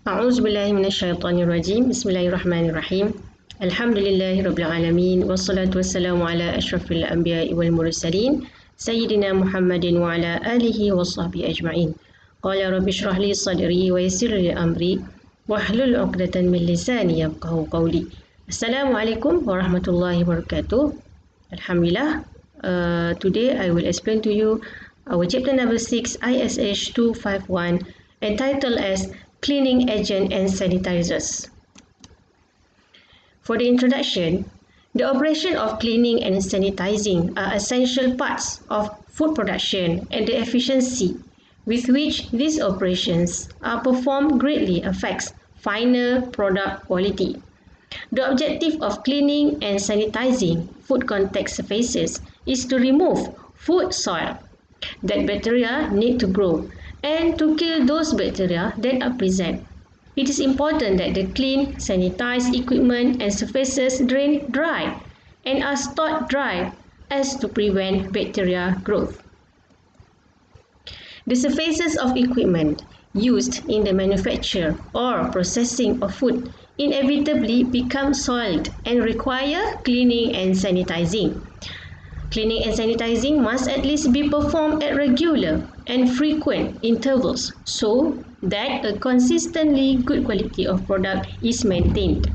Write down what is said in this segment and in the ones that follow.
أعوذ بالله من الشيطان الرجيم بسم الله الرحمن الرحيم الحمد لله رب العالمين والصلاة والسلام على أشرف الأنبياء والمرسلين سيدنا محمد وعلى آله وصحبه أجمعين قال رب اشرح لي صدري ويسر لي أمري واحلل عقدة من لساني يفقهوا قولي السلام عليكم ورحمة الله وبركاته Alhamdulillah, today I will explain to you our chapter number 6 ISH251 entitled as Cleaning Agent and Sanitizers. For the introduction, the operation of cleaning and sanitizing are essential parts of food production, and the efficiency with which these operations are performed greatly affects final product quality. The objective of cleaning and sanitizing food contact surfaces is to remove food soil that bacteria need to grow and to kill those bacteria that are present. It is important that the clean, sanitized equipment and surfaces drain dry and are stored dry as to prevent bacteria growth. The surfaces of equipment used in the manufacture or processing of food inevitably become soiled and require cleaning and sanitizing. Cleaning and sanitizing must at least be performed at regular and frequent intervals so that a consistently good quality of product is maintained.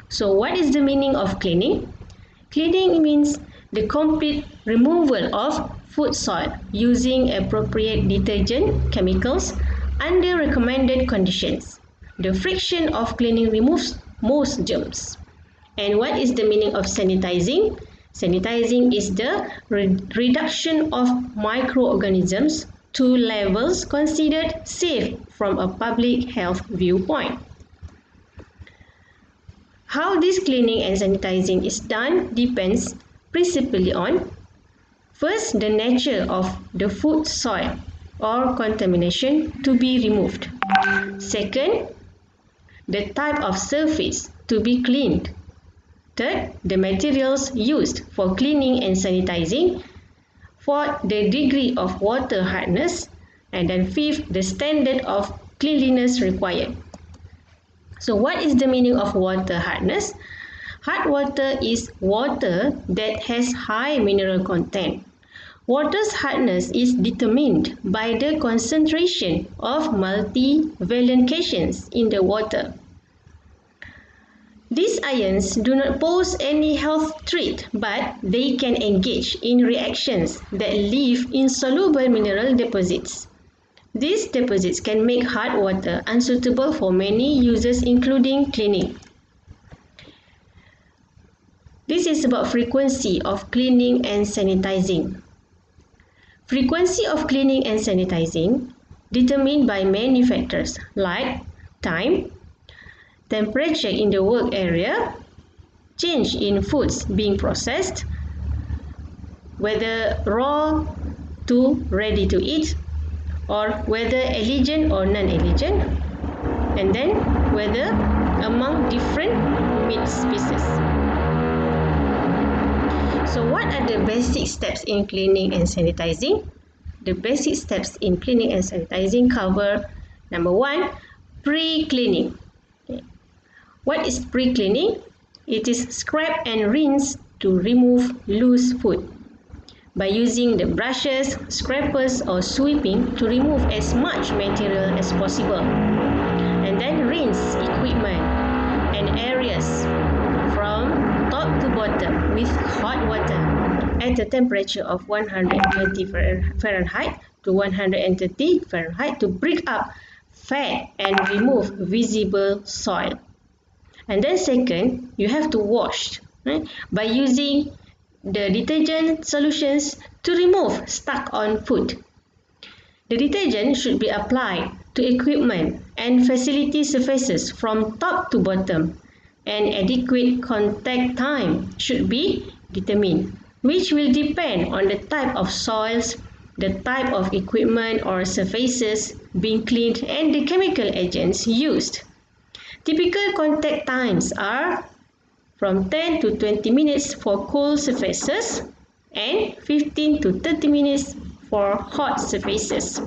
So what is the meaning of cleaning? Cleaning means the complete removal of food soil using appropriate detergent chemicals under recommended conditions. The friction of cleaning removes most germs. And what is the meaning of sanitizing? Sanitizing is the reduction of microorganisms to levels considered safe from a public health viewpoint. How this cleaning and sanitizing is done depends principally on first, the nature of the food soil or contamination to be removed. Second, the type of surface to be cleaned. Third, the materials used for cleaning and sanitizing. Fourth, the degree of water hardness. And then fifth, the standard of cleanliness required. So what is the meaning of water hardness? Hard water is water that has high mineral content. Water's hardness is determined by the concentration of multivalent cations in the water. These ions do not pose any health threat, but they can engage in reactions that leave insoluble mineral deposits. These deposits can make hard water unsuitable for many uses including cleaning. This is about frequency of cleaning and sanitizing. Frequency of cleaning and sanitizing determined by many factors like time, temperature in the work area, change in foods being processed, whether raw to ready to eat, or whether allergen or non-allergen, and then whether among different meat species. So what are the basic steps in cleaning and sanitizing? The basic steps in cleaning and sanitizing cover number 1, pre-cleaning. What is pre-cleaning? It is scrap and rinse to remove loose food. By using the brushes, scrapers or sweeping to remove as much material as possible. And then rinse equipment and areas from top to bottom with hot water at a temperature of 120 Fahrenheit to 130 Fahrenheit to break up fat and remove visible soil. And then second, you have to wash by using the detergent solutions to remove stuck on food. The detergent should be applied to equipment and facility surfaces from top to bottom, and adequate contact time should be determined, which will depend on the type of soils, the type of equipment or surfaces being cleaned, and the chemical agents used. Typical contact times are from 10 to 20 minutes for cold surfaces and 15 to 30 minutes for hot surfaces.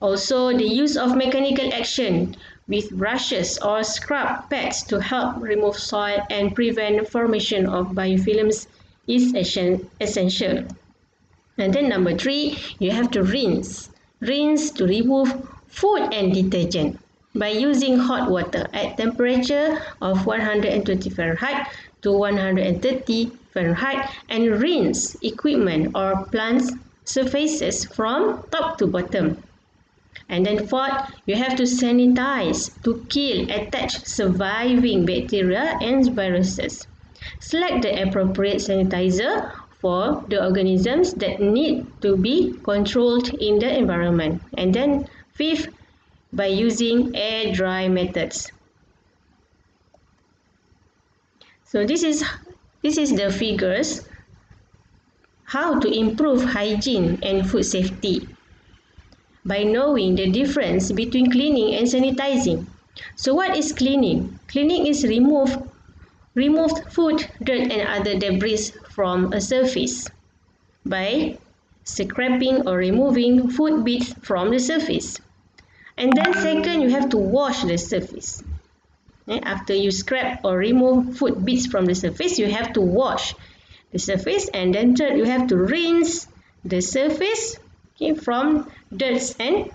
Also, the use of mechanical action with brushes or scrub pads to help remove soil and prevent formation of biofilms is essential. And then number 3, you have to rinse. Rinse to remove food and detergent by using hot water at temperature of 120 Fahrenheit to 130 Fahrenheit and rinse equipment or plant surfaces from top to bottom. And then 4th, you have to sanitize to kill attached surviving bacteria and viruses. Select the appropriate sanitizer for the organisms that need to be controlled in the environment. And then 5th, by using air dry methods. So this is the figures how to improve hygiene and food safety by knowing the difference between cleaning and sanitizing. So what is cleaning? Cleaning is removed food, dirt and other debris from a surface by scraping or removing food bits from the surface. And then second, you have to wash the surface. After you scrape or remove food bits from the surface, you have to wash the surface. And then third, you have to rinse the surface from dirt and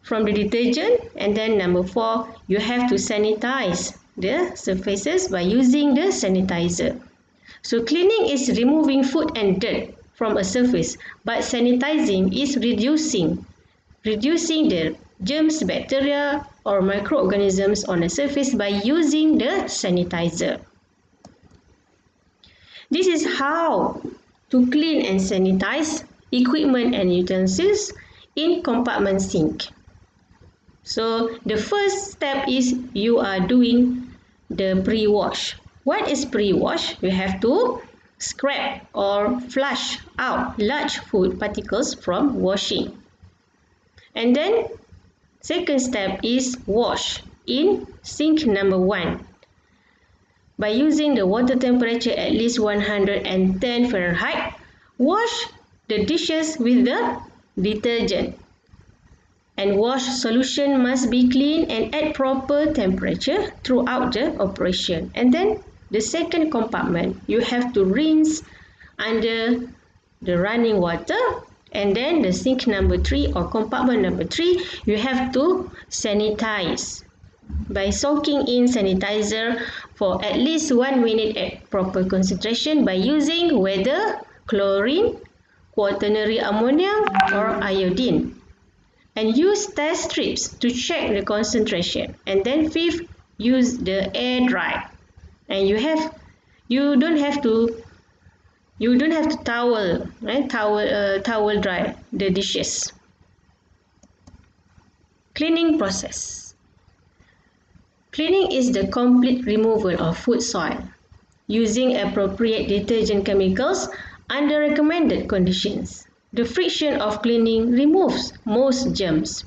from the detergent. And then number 4, you have to sanitize the surfaces by using the sanitizer. So cleaning is removing food and dirt from a surface, but sanitizing is reducing the germs, bacteria or microorganisms on the surface by using the sanitizer. This is how to clean and sanitize equipment and utensils in compartment sink. So the first step is you are doing the pre-wash. What is pre-wash? You have to scrape or flush out large food particles from washing. And then second step is wash in sink number 1 by using the water temperature at least 110 Fahrenheit. Wash the dishes with the detergent, and wash solution must be clean and at proper temperature throughout the operation. And then the second compartment, you have to rinse under the running water. And then the sink number 3 or compartment number 3, you have to sanitize by soaking in sanitizer for at least 1 minute at proper concentration by using whether chlorine, quaternary ammonium or iodine. And use test strips to check the concentration. And then 5th, use the air dry. And you don't have to towel dry the dishes. Cleaning process. Cleaning is the complete removal of food soil using appropriate detergent chemicals under recommended conditions. The friction of cleaning removes most germs.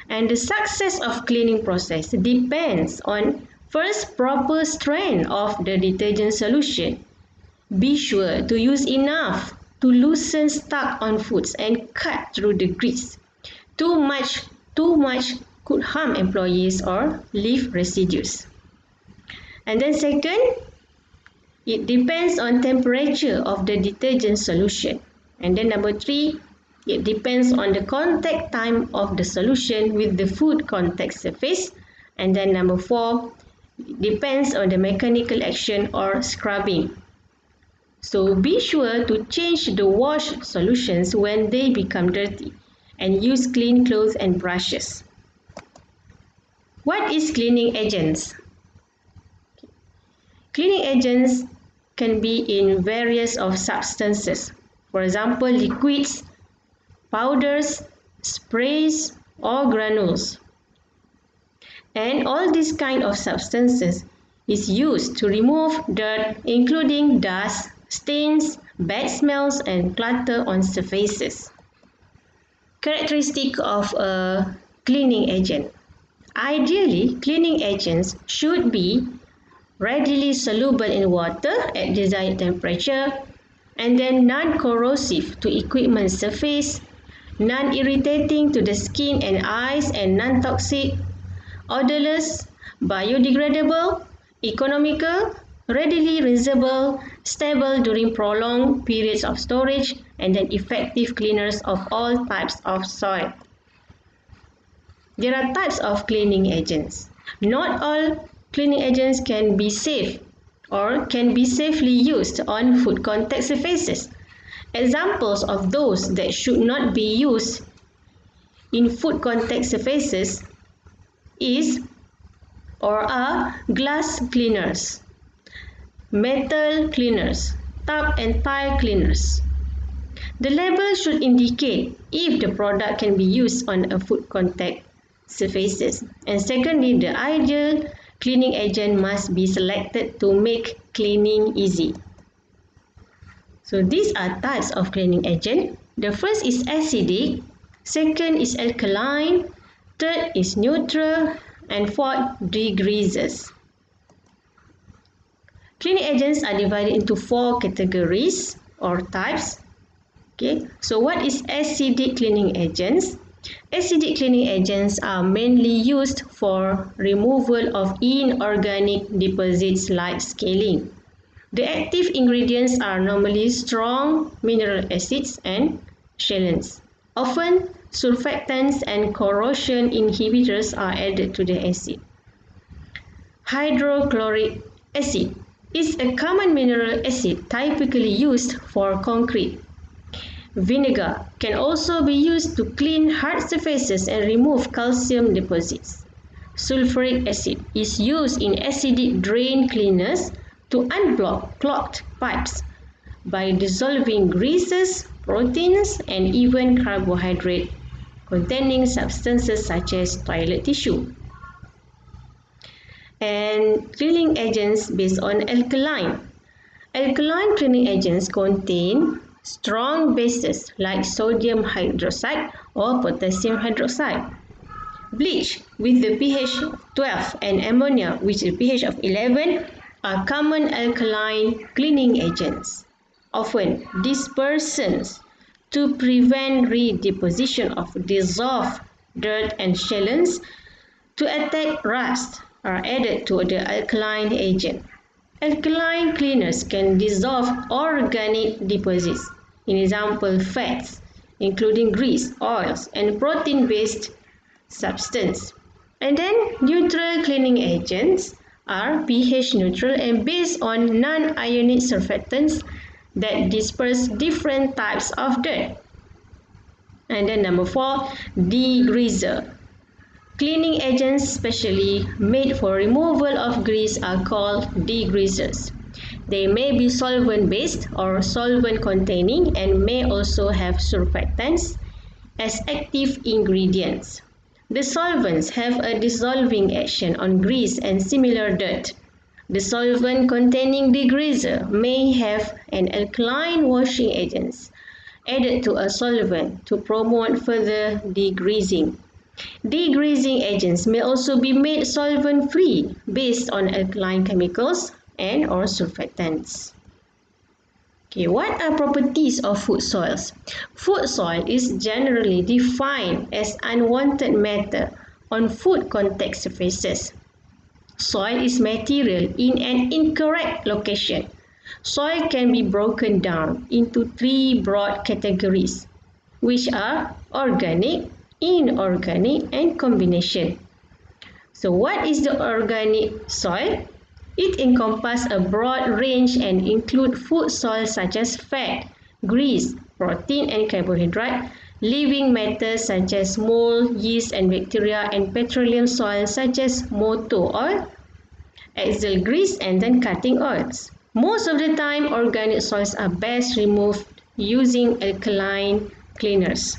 And the success of cleaning process depends on first proper strength of the detergent solution. Be sure to use enough to loosen stuck on foods and cut through the grease. Too much could harm employees or leave residues. And then second, it depends on temperature of the detergent solution. And then number 3, it depends on the contact time of the solution with the food contact surface. And then number 4, it depends on the mechanical action or scrubbing. So be sure to change the wash solutions when they become dirty and use clean clothes and brushes. What is cleaning agents? Cleaning agents can be in various of substances. For example, liquids, powders, sprays or granules. And all these kind of substances is used to remove dirt, including dust, stains, bad smells and clutter on surfaces. Characteristic of a cleaning agent. Ideally, cleaning agents should be readily soluble in water at desired temperature and then non-corrosive to equipment surface, non-irritating to the skin and eyes, and non-toxic, odorless, biodegradable, economical, readily rinsable, stable during prolonged periods of storage, and then effective cleaners of all types of soil. There are types of cleaning agents. Not all cleaning agents can be safe or can be safely used on food contact surfaces. Examples of those that should not be used in food contact surfaces is or are glass cleaners, metal cleaners, tub and tile cleaners. The label should indicate if the product can be used on a food contact surfaces. And secondly, the ideal cleaning agent must be selected to make cleaning easy. So these are types of cleaning agent. The first is acidic, second is alkaline, third is neutral, and fourth, degreasers. Cleaning agents are divided into 4 categories or types. Okay, so what is acidic cleaning agents? Acidic cleaning agents are mainly used for removal of inorganic deposits like scaling. The active ingredients are normally strong mineral acids and chelants. Often, surfactants and corrosion inhibitors are added to the acid. Hydrochloric acid is a common mineral acid typically used for concrete. Vinegar can also be used to clean hard surfaces and remove calcium deposits. Sulfuric acid is used in acidic drain cleaners to unblock clogged pipes by dissolving greases, proteins, and even carbohydrate containing substances such as toilet tissue. And cleaning agents based on alkaline. Alkaline cleaning agents contain strong bases like sodium hydroxide or potassium hydroxide. Bleach with the pH of 12 and ammonia with a pH of 11 are common alkaline cleaning agents, often dispersants to prevent redeposition of dissolved dirt and chelants to attack rust are added to the alkaline agent. Alkaline cleaners can dissolve organic deposits, in example fats, including grease, oils, and protein-based substance. And then neutral cleaning agents are pH neutral and based on non-ionic surfactants that disperse different types of dirt. And then number 4, degreaser. Cleaning agents specially made for removal of grease are called degreasers. They may be solvent-based or solvent-containing and may also have surfactants as active ingredients. The solvents have a dissolving action on grease and similar dirt. The solvent-containing degreaser may have an alkaline washing agent added to a solvent to promote further degreasing. Degreasing agents may also be made solvent-free based on alkaline chemicals and or surfactants. Okay, what are properties of food soils? Food soil is generally defined as unwanted matter on food contact surfaces. Soil is material in an incorrect location. Soil can be broken down into 3 broad categories, which are organic, inorganic, and combination. So what is the organic soil? It encompasses a broad range and includes food soil such as fat, grease, protein and carbohydrate, living matters such as mold, yeast and bacteria, and petroleum soil such as motor oil, axle grease, and then cutting oils. Most of the time, organic soils are best removed using alkaline cleaners.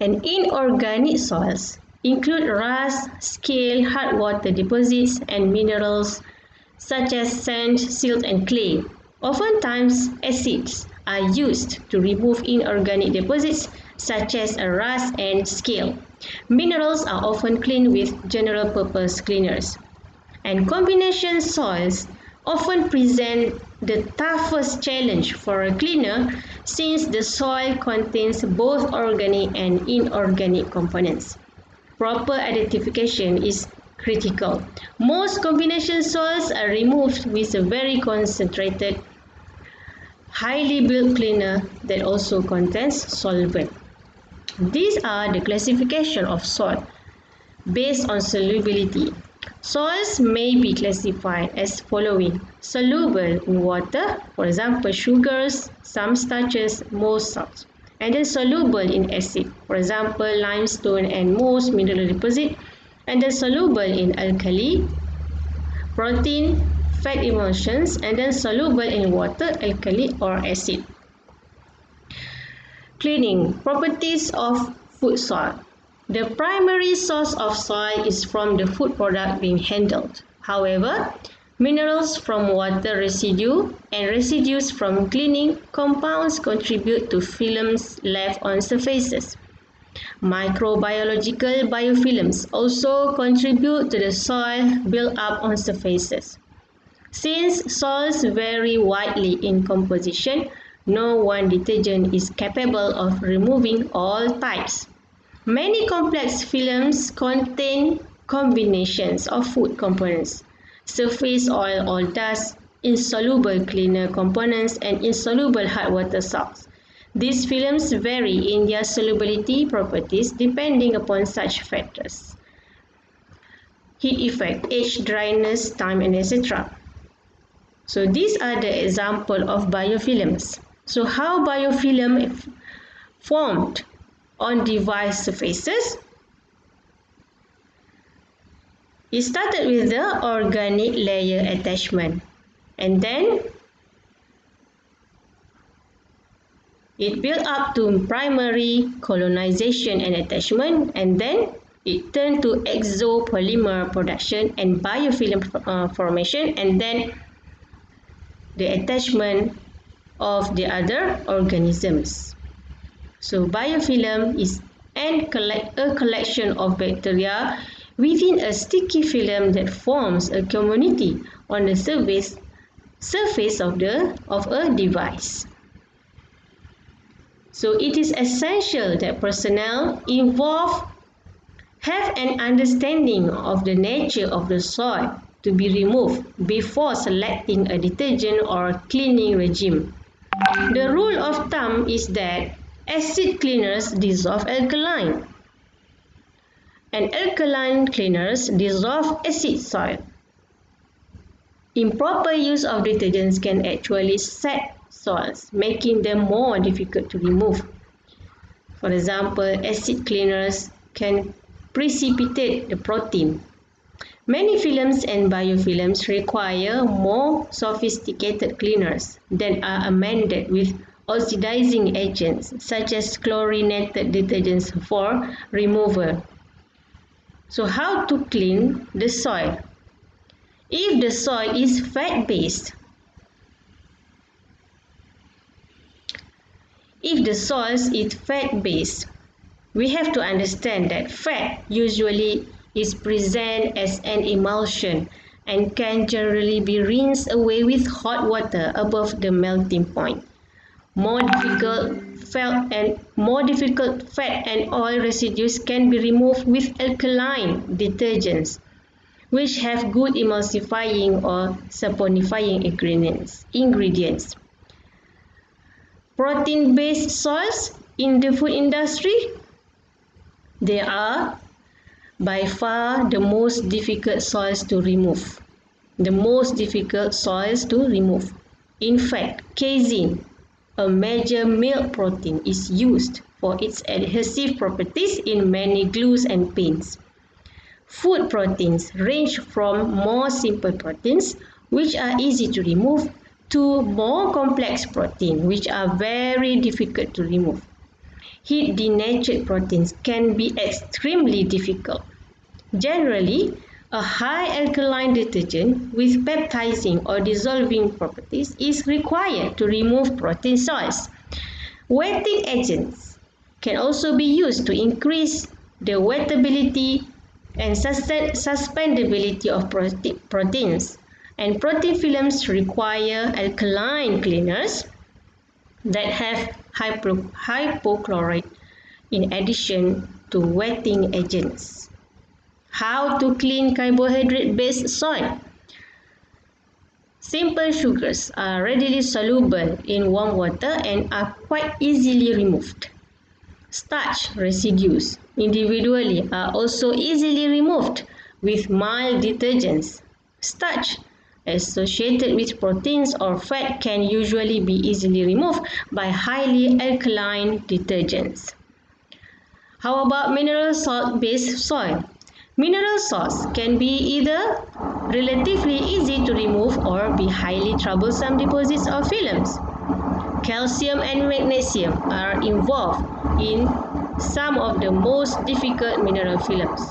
And inorganic soils include rust, scale, hard water deposits, and minerals such as sand, silt, and clay. Oftentimes, acids are used to remove inorganic deposits such as rust and scale. Minerals are often cleaned with general-purpose cleaners. And combination soils often present the toughest challenge for a cleaner since the soil contains both organic and inorganic components. Proper identification is critical. Most combination soils are removed with a very concentrated, highly built cleaner that also contains solvent. These are the classification of soil based on solubility. Soils may be classified as following: soluble in water, for example sugars, some starches, most salts, and then soluble in acid, for example limestone and most mineral deposit, and then soluble in alkali, protein, fat emulsions, and then soluble in water, alkali or acid. Cleaning properties of food soil. The primary source of soil is from the food product being handled. However, minerals from water residue and residues from cleaning compounds contribute to films left on surfaces. Microbiological biofilms also contribute to the soil build-up on surfaces. Since soils vary widely in composition, no one detergent is capable of removing all types. Many complex films contain combinations of food components, surface oil or dust, insoluble cleaner components, and insoluble hard water salts. These films vary in their solubility properties depending upon such factors: heat effect, age, dryness, time, and etc. So these are the example of biofilms. So how biofilm formed on device surfaces? It started with the organic layer attachment, and then it built up to primary colonization and attachment, and then it turned to exopolymer production and biofilm formation, and then the attachment of the other organisms. So biofilm is a collection of bacteria within a sticky film that forms a community on the surface of a device. So it is essential that personnel involved have an understanding of the nature of the soil to be removed before selecting a detergent or cleaning regime. The rule of thumb is that acid cleaners dissolve alkaline, and alkaline cleaners dissolve acid soil. Improper use of detergents can actually set soils, making them more difficult to remove. For example, acid cleaners can precipitate the protein. Many films and biofilms require more sophisticated cleaners that are amended with oxidizing agents such as chlorinated detergents for removal. So how to clean the soil? If the soil is fat-based, we have to understand that fat usually is present as an emulsion and can generally be rinsed away with hot water above the melting point. More difficult fat and oil residues can be removed with alkaline detergents, which have good emulsifying or saponifying ingredients. Protein-based soils in the food industry, they are by far the most difficult soils to remove. In fact, casein, a major milk protein, is used for its adhesive properties in many glues and paints. Food proteins range from more simple proteins, which are easy to remove, to more complex proteins, which are very difficult to remove. Heat denatured proteins can be extremely difficult. Generally, a high alkaline detergent with peptizing or dissolving properties is required to remove protein soils. Wetting agents can also be used to increase the wettability and suspendability of proteins, and protein films require alkaline cleaners that have hypochlorite in addition to wetting agents. How to clean carbohydrate-based soil? Simple sugars are readily soluble in warm water and are quite easily removed. Starch residues individually are also easily removed with mild detergents. Starch associated with proteins or fat can usually be easily removed by highly alkaline detergents. How about mineral salt-based soil? Mineral salts can be either relatively easy to remove or be highly troublesome deposits of films. Calcium and magnesium are involved in some of the most difficult mineral films.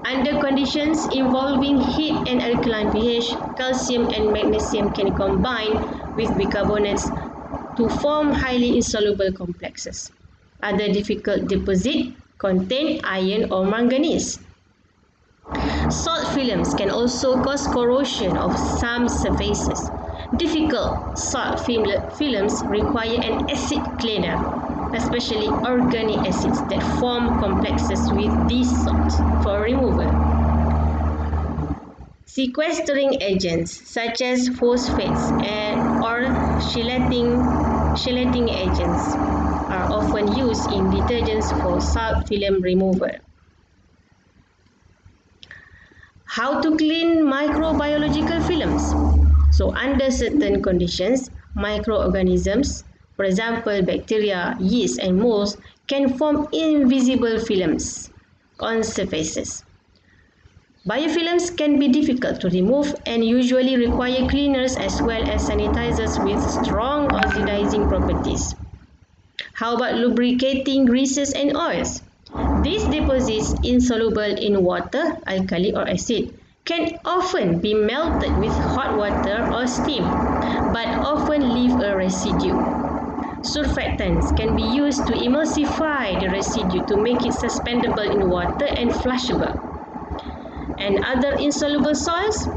Under conditions involving heat and alkaline pH, calcium and magnesium can combine with bicarbonates to form highly insoluble complexes. Other difficult deposits contain iron or manganese. Salt films can also cause corrosion of some surfaces. Difficult salt films require an acid cleaner, especially organic acids that form complexes with these salts for removal. Sequestering agents such as phosphates or chelating agents are often used in detergents for salt film removal. How to clean microbiological films? So under certain conditions, microorganisms, for example bacteria, yeast and molds, can form invisible films on surfaces. Biofilms can be difficult to remove and usually require cleaners as well as sanitizers with strong oxidizing properties. How about lubricating greases and oils? These deposits, insoluble in water, alkali or acid, can often be melted with hot water or steam, but often leave a residue. Surfactants can be used to emulsify the residue to make it suspendable in water and flushable. And other insoluble salts,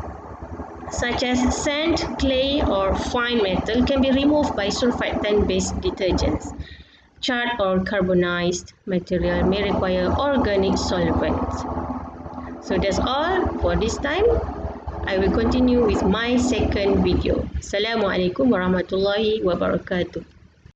such as sand, clay, or fine metal, can be removed by surfactant-based detergents. Charred or carbonized material may require organic solvents. So that's all for this time. I will continue with my second video. Assalamualaikum warahmatullahi wabarakatuh.